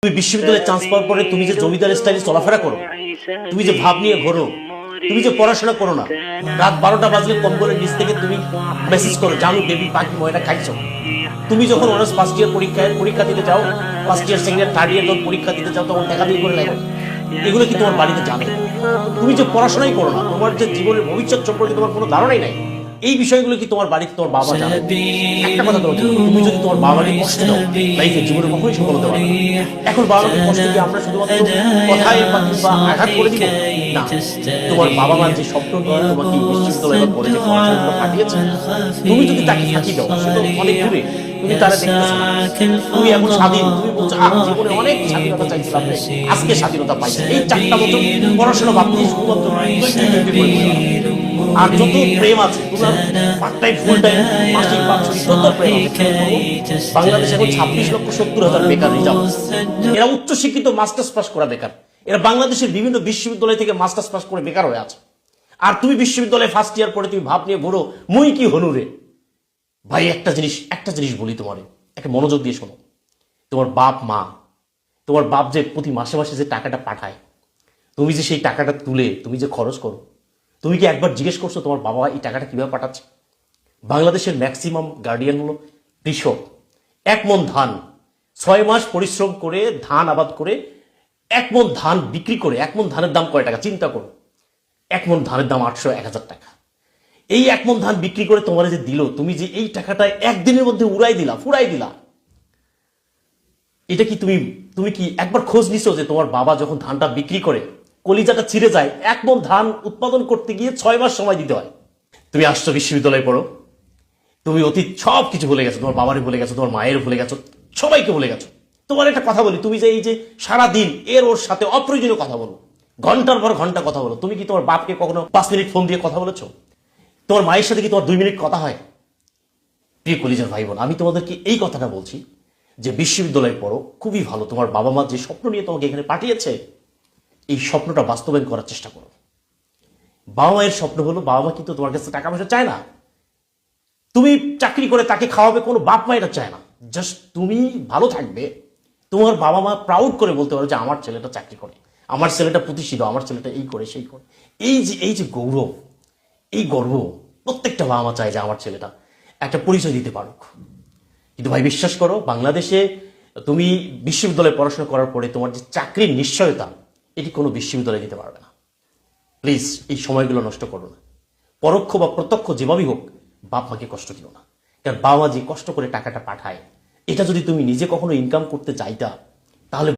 তুমি বিশ্ববিদ্যালয়ে চান্স পাওয়ার পরে তুমি যে জমিদার স্টাইলে চলাফেরা করো, তুমি যে ভাব নিয়ে ঘোরো, তুমি যে পড়াশোনা করো না, রাত 12টা বাজলে কম্বলের নিচ থেকে তুমি মেসেজ করো জানু বেবি পাখি ময়না খাইছো। তুমি যখন অনার্স ফার্স্ট ইয়ার পরীক্ষা দিতে যাও, first year second year third year যখন পরীক্ষা দিতে যাও তখন দেখা দিয়ে করে লাগো। এগুলো কি তোমার বাড়িতে জানে? তুমি যে পড়াশোনাই করো না, তোমার যে জীবনের ভবিষ্যৎ সম্পর্কে তোমার কোনো ধারণাই নাই, এই বিষয়গুলো কি তোমার বাড়িতে তোমার বাবা জানে? একটা কথা তোমার, তুমি যদি তোমার বাবাকে কষ্ট দাও লাইফে জীবনে কখনোই সফল হতে পারবে না। এখন বাবাকে কষ্ট দিয়ে আমরা শুধুমাত্র কথায় বা আঘাত করে দিব না। তোমার বাবা মার যে স্বপ্ন নিয়ে তোমাকে বিশ্ববিদ্যালয় বা কলেজে পড়াশোনা পাঠিয়েছে, তুমি যদি তাকে ফাঁকি দাও সে তো অনেক দূরে, তুমি তারা দেখতেছো না। তুমি এখন স্বাধীন, তুমি বলছো জীবনে অনেক স্বাধীনতা চাইছিলাম, আজকে স্বাধীনতা পাইছে। এই 4টা বছর পড়াশোনা বাদ দিয়ে শুধুমাত্র আর যত প্রেম আছে তোমার পার্ট টাইম ফুল টাইম মাসিক বাৎসরিক যত প্রেম আছে, বাংলাদেশে এখন 26,70,000 বেকার রিজার্ভ। এরা উচ্চ শিক্ষিত মাস্টার্স পাস করা বেকার, এরা বাংলাদেশের বিভিন্ন বিশ্ববিদ্যালয় থেকে মাস্টার্স পাস করে বেকার হয়ে আছে। আর তুমি বিশ্ববিদ্যালয়ে ফার্স্ট ইয়ার পরে তুমি ভাব নিয়ে ঘোরো মুই কি হনু রে। ভাই একটা জিনিস বলি তোমারে, একটা মনোযোগ দিয়ে শোনো। তোমার বাপ মা, তোমার বাপ যে প্রতি মাসে মাসে যে টাকাটা পাঠায়, তুমি যে সেই টাকাটা তুলে তুমি যে খরচ করো, তুমি কি একবার জিজ্ঞেস করছো তোমার বাবা এই টাকাটা কিভাবে পাঠাচ্ছে? বাংলাদেশের ম্যাক্সিমাম গার্ডিয়ান হলো কৃষক। 1 মণ ধান 6 মাস পরিশ্রম করে ধান আবাদ করে 1 মণ ধান বিক্রি করে, 1 মণ ধানের দাম কয় টাকা চিন্তা করো। 1 মণ ধানের দাম 800-1000 টাকা। এই 1 মণ ধান বিক্রি করে তোমার যে দিল, তুমি যে এই টাকাটা একদিনের মধ্যে ফুরাই দিলা। এটা কি তুমি কি একবার খোঁজ নিছো যে তোমার বাবা যখন ধানটা বিক্রি করে কলিজাটা ছিঁড়ে যায়, 1 মণ ধান উৎপাদন করতে গিয়ে 6 মাস সময় দিতে হয়। তুমি আসছো বিশ্ববিদ্যালয়ে পড়ো, তুমি অতীত সব কিছু ভুলে গেছো, তোমার বাবারে ভুলে গেছো, তোমার মায়ের ভুলে গেছো, সবাইকে ভুলে গেছো। তোমার একটা কথা বলি, তুমি যে এই যে সারাদিন ওর সাথে অপ্রয়োজনীয় কথা বলো, ঘন্টার পর ঘন্টা কথা বলো, তুমি কি তোমার বাপকে কখনো 5 মিনিট ফোন দিয়ে কথা বলেছো? তোমার মায়ের সাথে কি তোমার 2 মিনিট কথা হয়? প্রিয় কলিজার ভাই বোন, আমি তোমাদেরকে এই কথাটা বলছি যে বিশ্ববিদ্যালয়ে পড়ো, খুবই ভালো। তোমার বাবা মা যে স্বপ্ন নিয়ে তোমাকে এখানে পাঠিয়েছে, এই স্বপ্নটা বাস্তবায়ন করার চেষ্টা করো। বাবা মায়ের স্বপ্ন হলো, বাবা মা কিন্তু তোমার কাছে টাকা পয়সা চায় না, তুমি চাকরি করে তাকে খাওয়াবে, কোনো বাপ মা এটা চায় না। জাস্ট তুমি ভালো থাকবে, তোমার বাবা মা প্রাউড করে বলতে পারো যে আমার ছেলেটা চাকরি করে, আমার ছেলেটা প্রতিষ্ঠিত, আমার ছেলেটা এই করে সেই করে। এই যে গৌরব, এই গর্ব প্রত্যেকটা বাবা মা চায় যে আমার ছেলেটা একটা পরিচয় দিতে পারুক। কিন্তু ভাই বিশ্বাস করো, বাংলাদেশে তুমি বিশ্ববিদ্যালয়ে পড়াশোনা করার পরে তোমার যে চাকরির নিশ্চয়তা, এটি কোনো বিশ্ববিদ্যালয়ে দিতে পারবে না। প্লিজ এই সময়গুলো নষ্ট করো না। পরোক্ষ বা প্রত্যক্ষ যেভাবেই হোক বাপ মাকে কষ্ট দিও না। কারণ বাবা মা যে কষ্ট করে টাকাটা পাঠায়, এটা যদি তুমি নিজে কখনো ইনকাম করতে চাইতা, তাহলে